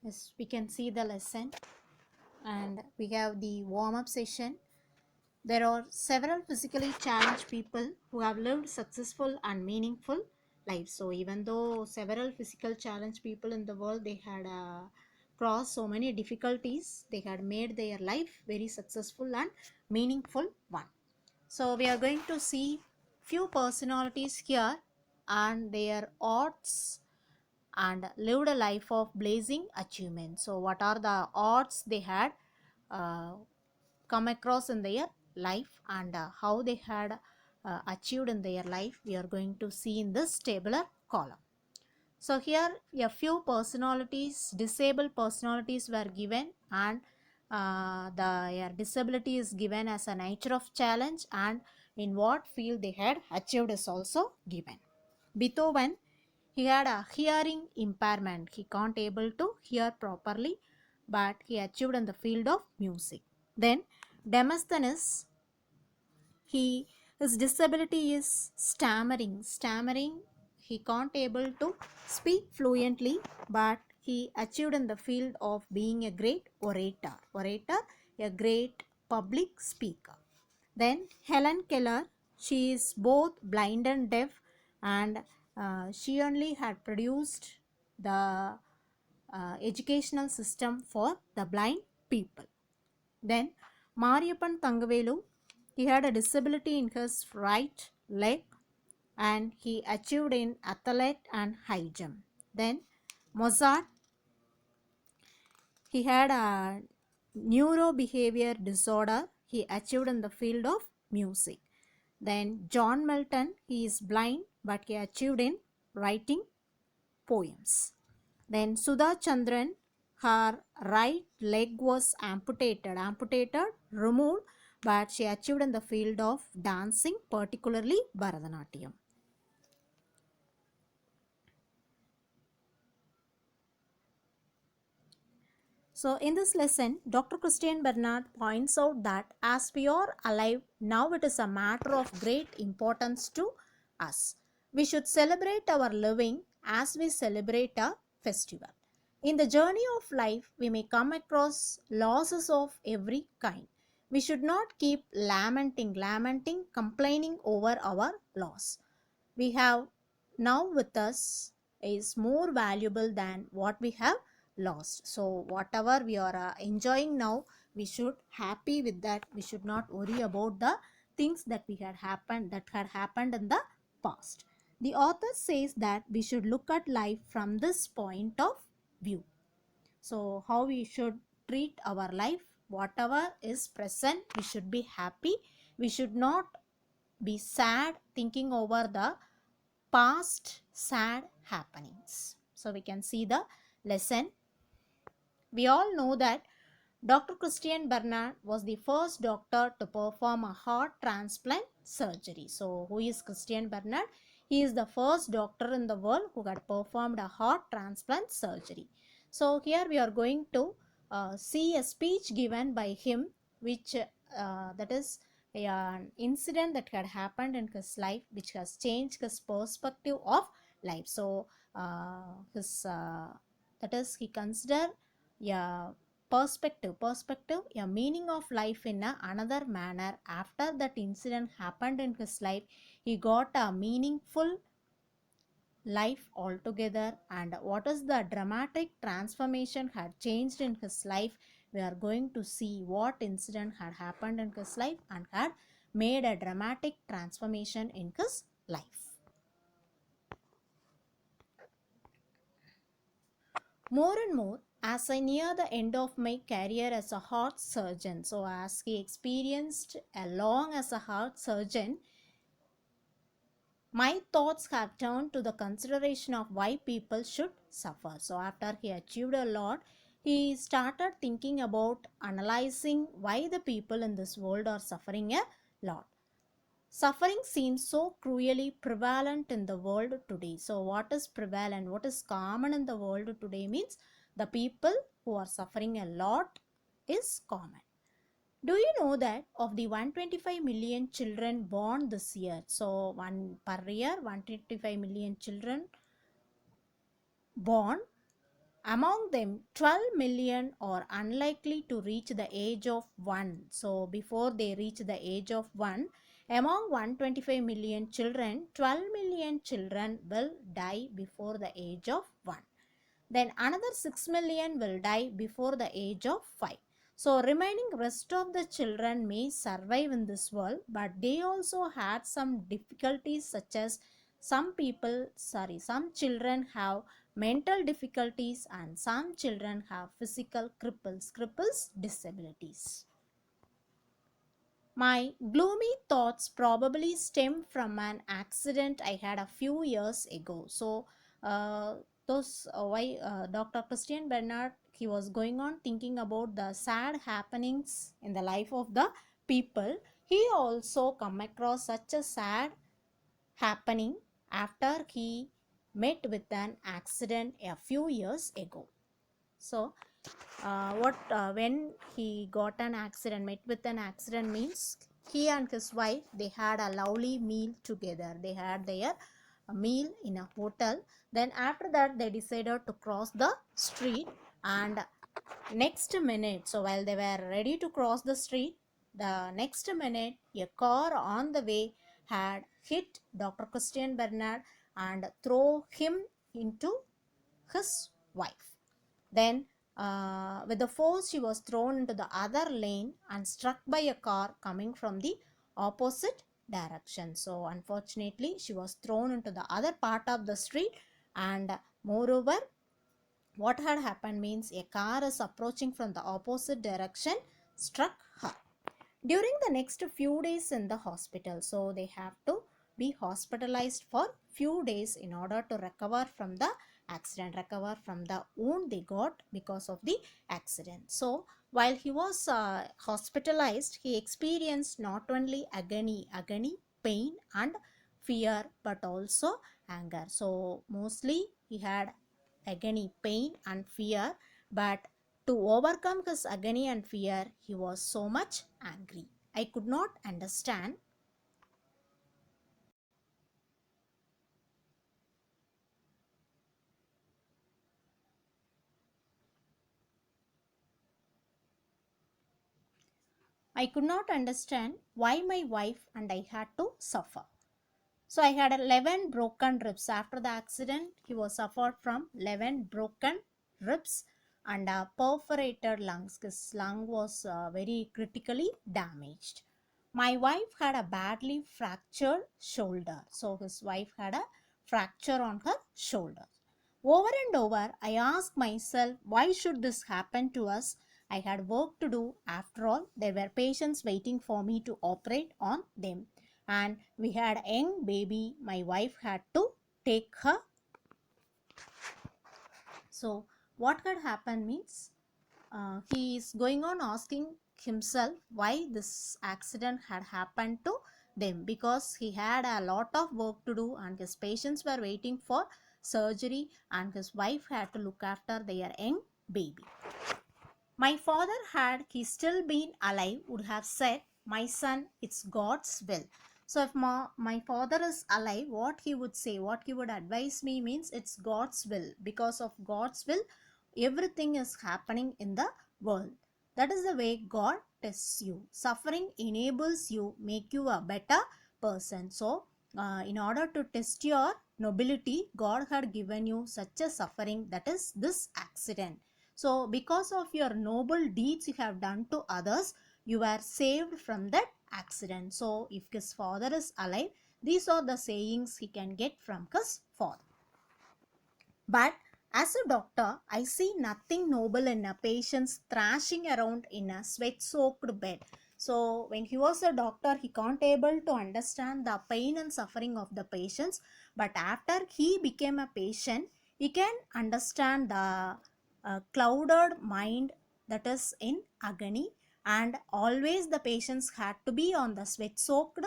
Yes, we can see the lesson and we have the warm-up session. There are several physically challenged people who have lived successful and meaningful lives. So even though several physical challenged people in the world, they had crossed so many difficulties, they had made their life very successful and meaningful one. So we are going to see few personalities here and their odds and lived a life of blazing achievement. So what are the odds they had uh, come across in their life and how they had achieved in their life, we are going to see in this tabular column. So here a few personalities, disabled personalities were given, and their disability is given as a nature of challenge and in what field they had achieved is also given. Beethoven, he had a hearing impairment. He can't able to hear properly, but he achieved in the field of music. Then Demosthenes, he his disability is stammering. He can't able to speak fluently, but he achieved in the field of being a great orator, a great public speaker. Then Helen Keller, she is both blind and deaf, and she only had produced the educational system for the blind people. Then Mariappan Thangavelu, he had a disability in his right leg and he achieved in athlete and high jump. Then Mozart, he had a neurobehavior disorder. He achieved in the field of music. Then John Milton, he is blind but he achieved in writing poems. Then Sudha Chandran, her right leg was amputated, removed, but she achieved in the field of dancing, particularly Bharatanatyam. So in this lesson, Dr. Christian Bernard points out that as we are alive, now it is a matter of great importance to us. We should celebrate our living as we celebrate a festival. In the journey of life, we may come across losses of every kind. We should not keep lamenting, complaining over our loss. We have now with us is more valuable than what we have lost. So whatever we are enjoying now, we should happy with that. We should not worry about the things that had happened in the past. The author says that we should look at life from this point of view. So how we should treat our life, whatever is present, we should be happy. We should not be sad thinking over the past sad happenings. So we can see the lesson. We all know that Dr. Christian Bernard was the first doctor to perform a heart transplant surgery. So who is Christian Bernard? He is the first doctor in the world who had performed a heart transplant surgery. So here we are going to see a speech given by him, which that is an incident that had happened in his life, which has changed his perspective of life. So his that is he considered yeah perspective a meaning of life in another manner. After that incident happened in his life, he got a meaningful life altogether, and what is the dramatic transformation had changed in his life. We are going to see what incident had happened in his life and had made a dramatic transformation in his life. More and more, as I near the end of my career as a heart surgeon, so as he experienced along as a heart surgeon, my thoughts have turned to the consideration of why people should suffer. So after he achieved a lot, he started thinking about analyzing why the people in this world are suffering a lot. Suffering seems so cruelly prevalent in the world today. So what is prevalent, what is common in the world today means the people who are suffering a lot is common. Do you know that of the 125 million children born this year, so one per year 125 million children born, Among them, 12 million are unlikely to reach the age of 1. So, before they reach the age of 1, among 125 million children, 12 million children will die before the age of 1. Then another 6 million will die before the age of 5. So remaining rest of the children may survive in this world, but they also had some difficulties, such as some children have mental difficulties and some children have physical cripples disabilities. My gloomy thoughts probably stem from an accident I had a few years ago. So, those why Dr. Christian Bernard, he was going on thinking about the sad happenings in the life of the people. He also come across such a sad happening after he met with an accident a few years ago. So, what when he got an accident, met with an accident means he and his wife, they had a lovely meal together. They had their meal in a hotel. Then after that, they decided to cross the street, and next minute, so while they were ready to cross the street, the next minute a car on the way had hit Dr. Christian Bernard and throw him into his wife. Then, with the force, she was thrown into the other lane and struck by a car coming from the opposite direction. So, unfortunately, she was thrown into the other part of the street, and moreover, what had happened means a car is approaching from the opposite direction, struck her. During the next few days in the hospital, so they have to be hospitalized for few days in order to recover from the accident, recover from the wound they got because of the accident. So while he was hospitalized, he experienced not only agony, pain and fear, but also anger. So mostly he had agony, pain and fear, but to overcome his agony and fear, he was so much angry. I could not understand. I could not understand why my wife and I had to suffer. So I had 11 broken ribs. After the accident, he was suffered from 11 broken ribs and perforated lungs. His lung was very critically damaged. My wife had a badly fractured shoulder. So his wife had a fracture on her shoulder. Over and over, I asked myself, why should this happen to us? I had work to do. After all, there were patients waiting for me to operate on them. And we had a young baby. My wife had to take her. So, what had happened means he is going on asking himself why this accident had happened to them, because he had a lot of work to do and his patients were waiting for surgery and his wife had to look after their young baby. My father, had he still been alive, would have said, my son, it's God's will. So if my father is alive, what he would say, what he would advise me means, it's God's will. Because of God's will, everything is happening in the world. That is the way God tests you. Suffering enables you, make you a better person. So in order to test your nobility, God had given you such a suffering, that is this accident. So because of your noble deeds you have done to others, you were saved from that accident. So if his father is alive, these are the sayings he can get from his father. But as a doctor, I see nothing noble in a patient thrashing around in a sweat-soaked bed. So when he was a doctor, he can't able to understand the pain and suffering of the patients. But after he became a patient, he can understand the clouded mind that is in agony, and always the patients had to be on the sweat-soaked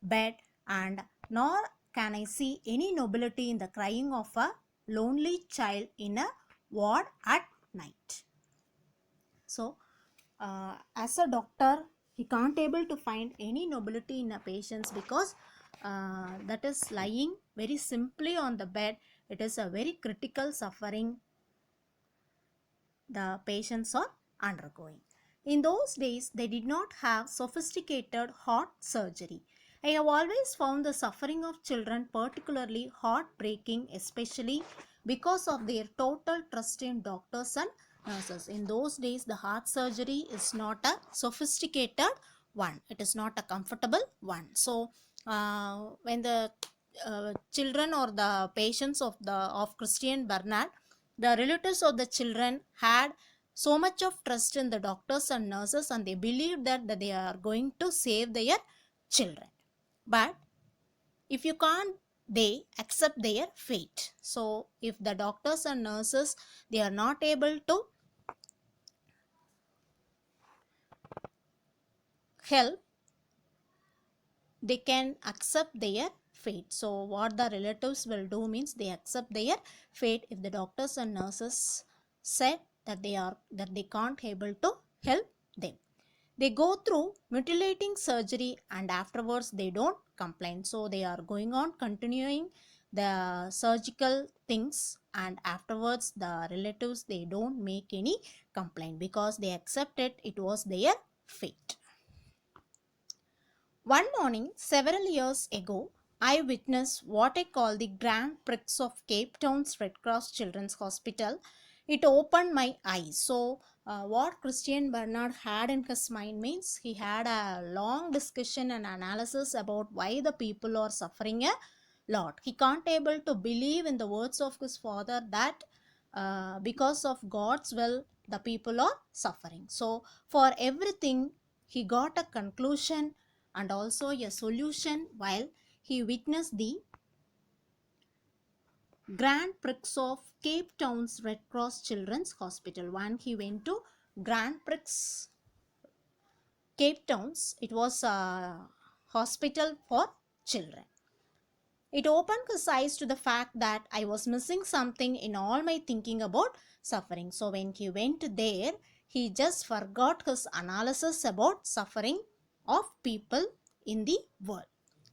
bed, and nor can I see any nobility in the crying of a lonely child in a ward at night. So as a doctor, he can't able to find any nobility in a patient, because that is lying very simply on the bed. It is a very critical suffering the patients are undergoing. In those days, they did not have sophisticated heart surgery. I have always found the suffering of children particularly heartbreaking, especially because of their total trust in doctors and nurses. In those days, the heart surgery is not a sophisticated one, it is not a comfortable one. So, when the children or the patients of Christian Bernard, the relatives of the children had so much of trust in the doctors and nurses, and they believed that they are going to save their children. But if you can't, they accept their fate. So if the doctors and nurses, they are not able to help, they can accept their fate. So what the relatives will do means they accept their fate if the doctors and nurses said that they can't able to help them. They go through mutilating surgery and afterwards they don't complain. So they are going on continuing the surgical things, and afterwards the relatives, they don't make any complaint because they accepted it was their fate. One morning, several years ago, I witnessed what I call the Grand Prix of Cape Town's Red Cross Children's Hospital. It opened my eyes. So, what Christian Bernard had in his mind means he had a long discussion and analysis about why the people are suffering a lot. He can't able to believe in the words of his father that because of God's will, the people are suffering. So, for everything, he got a conclusion and also a solution while he witnessed the Grand Prix of Cape Town's Red Cross Children's Hospital. When he went to Grand Prix Cape Town's, it was a hospital for children. It opened his eyes to the fact that I was missing something in all my thinking about suffering. So when he went there, he just forgot his analysis about suffering of people in the world.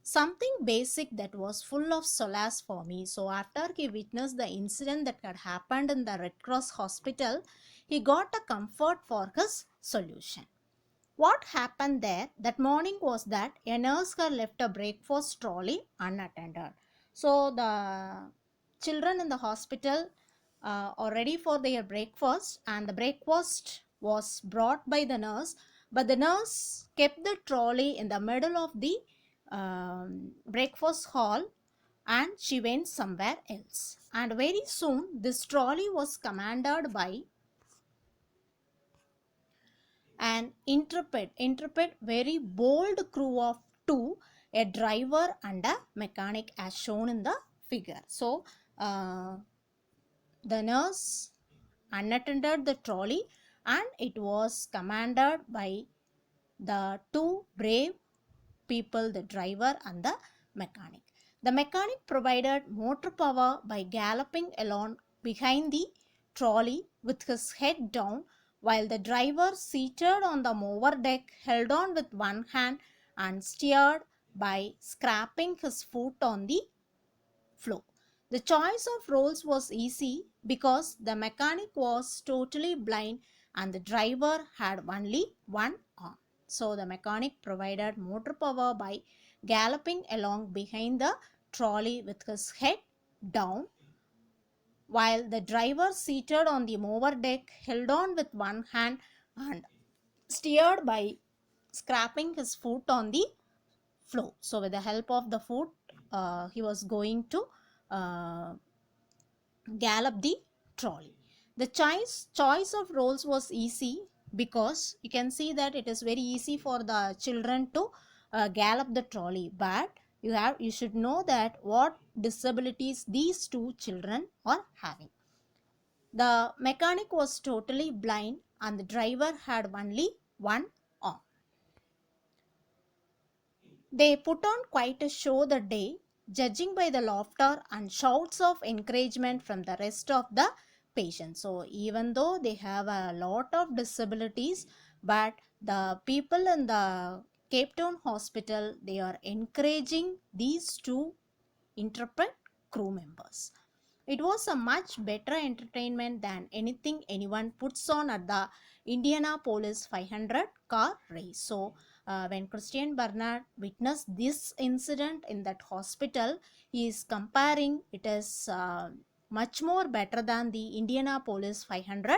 Something basic that was full of solace for me. So after he witnessed the incident that had happened in the Red Cross hospital, he got a comfort for his solution. What happened there that morning was that a nurse had left a breakfast trolley unattended. So the children in the hospital are ready for their breakfast, and the breakfast was brought by the nurse, but the nurse kept the trolley in the middle of the breakfast hall and she went somewhere else. And very soon this trolley was commanded by an intrepid, very bold crew of two, a driver and a mechanic as shown in the figure. So, the nurse unattended the trolley and it was commanded by the two brave people, the driver and the mechanic. The mechanic provided motor power by galloping along behind the trolley with his head down, while the driver seated on the mower deck held on with one hand and steered by scraping his foot on the floor. The choice of roles was easy because the mechanic was totally blind and the driver had only one arm. So the mechanic provided motor power by galloping along behind the trolley with his head down, while the driver seated on the mower deck held on with one hand and steered by scraping his foot on the floor. So with the help of the foot, he was going to uh, gallop the trolley. The choice of roles was easy because you can see that it is very easy for the children to gallop the trolley, but you should know that what disabilities these two children are having. The mechanic was totally blind and the driver had only one arm. They put on quite a show that day, judging by the laughter and shouts of encouragement from the rest of the patients. So, even though they have a lot of disabilities, but the people in the Cape Town hospital, they are encouraging these two intrepid crew members. It was a much better entertainment than anything anyone puts on at the Indianapolis 500 car race. So, when Christian Bernard witnessed this incident in that hospital, he is comparing it as much more better than the Indianapolis 500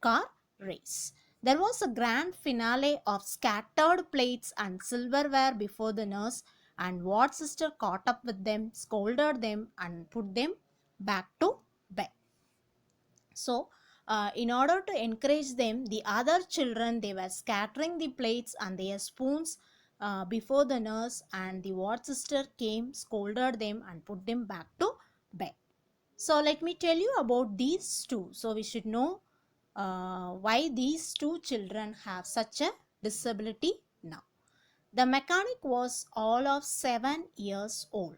car race. There was a grand finale of scattered plates and silverware before the nurse and Watt's sister caught up with them, scolded them, and put them back to bed. So, in order to encourage them, the other children they were scattering the plates and their spoons before the nurse, and the Watt sister came, scolded them, and put them back to bed. So, let me tell you about these two. So, we should know why these two children have such a disability now. The mechanic was all of 7 years old.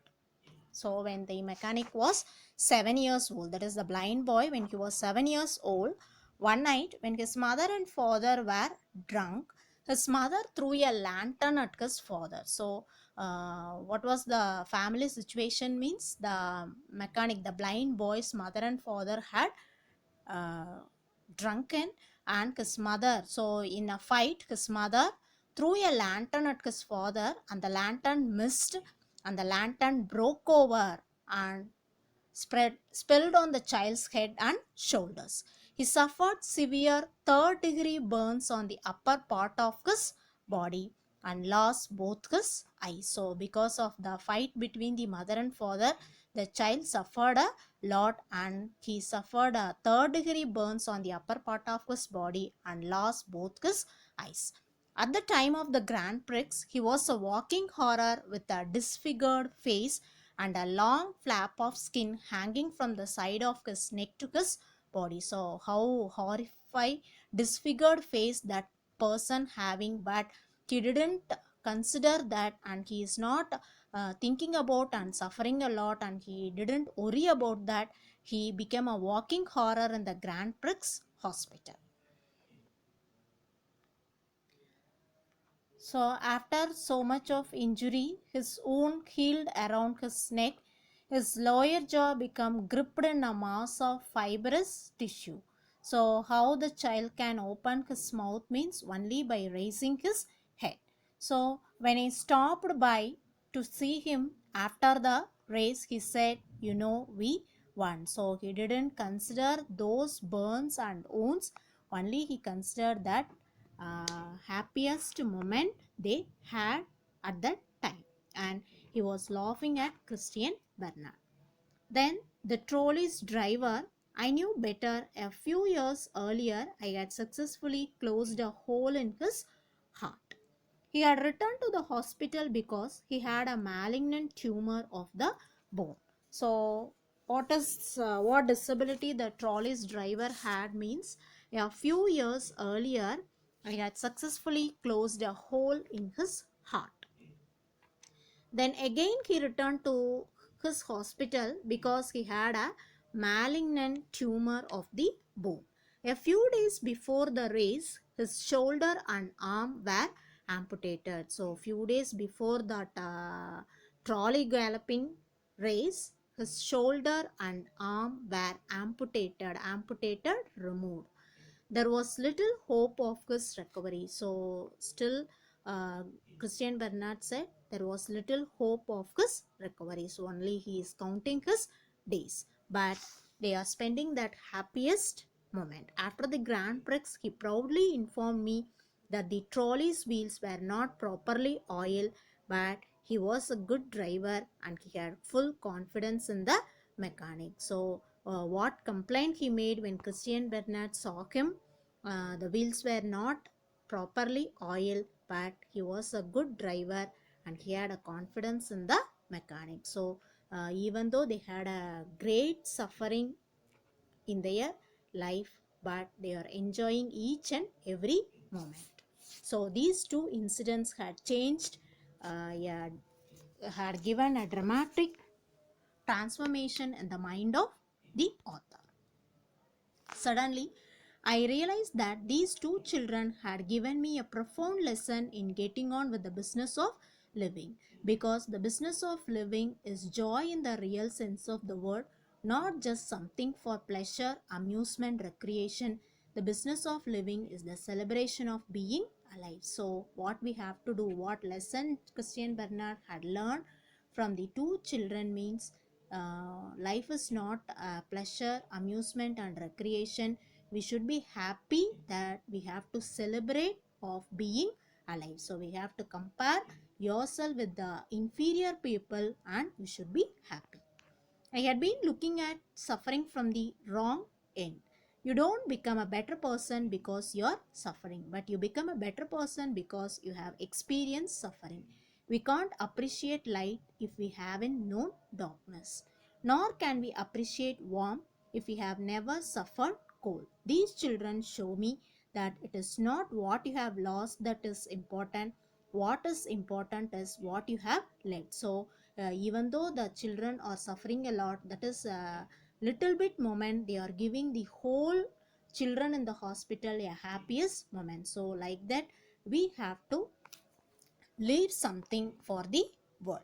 So when the mechanic was 7 years old, that is the blind boy, when he was 7 years old, one night when his mother and father were drunk, his mother threw a lantern at his father. So what was the family situation means the mechanic, the blind boy's mother and father had uh, drunken, and his mother, so in a fight his mother threw a lantern at his father and the lantern missed and the lantern broke over and spilled on the child's head and shoulders. He suffered severe third degree burns on the upper part of his body and lost both his eyes. So because of the fight between the mother and father, the child suffered a lot and he suffered a third degree burns on the upper part of his body and lost both his eyes. At the time of the Grand Prix, he was a walking horror with a disfigured face and a long flap of skin hanging from the side of his neck to his body. So how horrified, disfigured face that person having, but he didn't consider that and he is not thinking about and suffering a lot and he didn't worry about that. He became a walking horror in the Grand Prix hospital. So after so much of injury, his wound healed around his neck. His lower jaw became gripped in a mass of fibrous tissue. So how the child can open his mouth means only by raising his head. So when I stopped by to see him after the race, he said, "You know, we won." So he didn't consider those burns and wounds. Only he considered that happiest moment they had at that time, and he was laughing at Christian Bernard. Then the trolley's driver, I knew better. A few years earlier I had successfully closed a hole in his heart. He had returned to the hospital because he had a malignant tumor of the bone. So what disability the trolley's driver had means a few years earlier he had successfully closed a hole in his heart. Then again he returned to his hospital because he had a malignant tumor of the bone. A few days before the race, his shoulder and arm were amputated. So few days before that trolley galloping race, his shoulder and arm were amputated, removed. There was little hope of his recovery. So still Christian Bernard said there was little hope of his recovery. So only he is counting his days. But they are spending that happiest moment. After the Grand Prix, he proudly informed me that the trolley's wheels were not properly oiled, but he was a good driver and he had full confidence in the mechanic. So what complaint he made when Christian Bernard saw him, the wheels were not properly oiled, but he was a good driver and he had a confidence in the mechanic. So even though they had a great suffering in their life, but they are enjoying each and every moment. So these two incidents had changed, yeah, had given a dramatic transformation in the mind of the author. Suddenly, I realized that these two children had given me a profound lesson in getting on with the business of living, because the business of living is joy in the real sense of the word, not just something for pleasure, amusement, recreation. The business of living is the celebration of being alive. So, what we have to do, what lesson Christian Bernard had learned from the two children means life is not pleasure, amusement, and recreation. We should be happy that we have to celebrate of being alive. So, we have to compare yourself with the inferior people and you should be happy. I had been looking at suffering from the wrong end. You don't become a better person because you're suffering, but you become a better person because you have experienced suffering. We can't appreciate light if we haven't known darkness, nor can we appreciate warmth if we have never suffered cold. These children show me that it is not what you have lost that is important. What is important is what you have led. So, even though the children are suffering a lot, that is a little bit moment they are giving the whole children in the hospital a happiest moment. So like that we have to leave something for the world.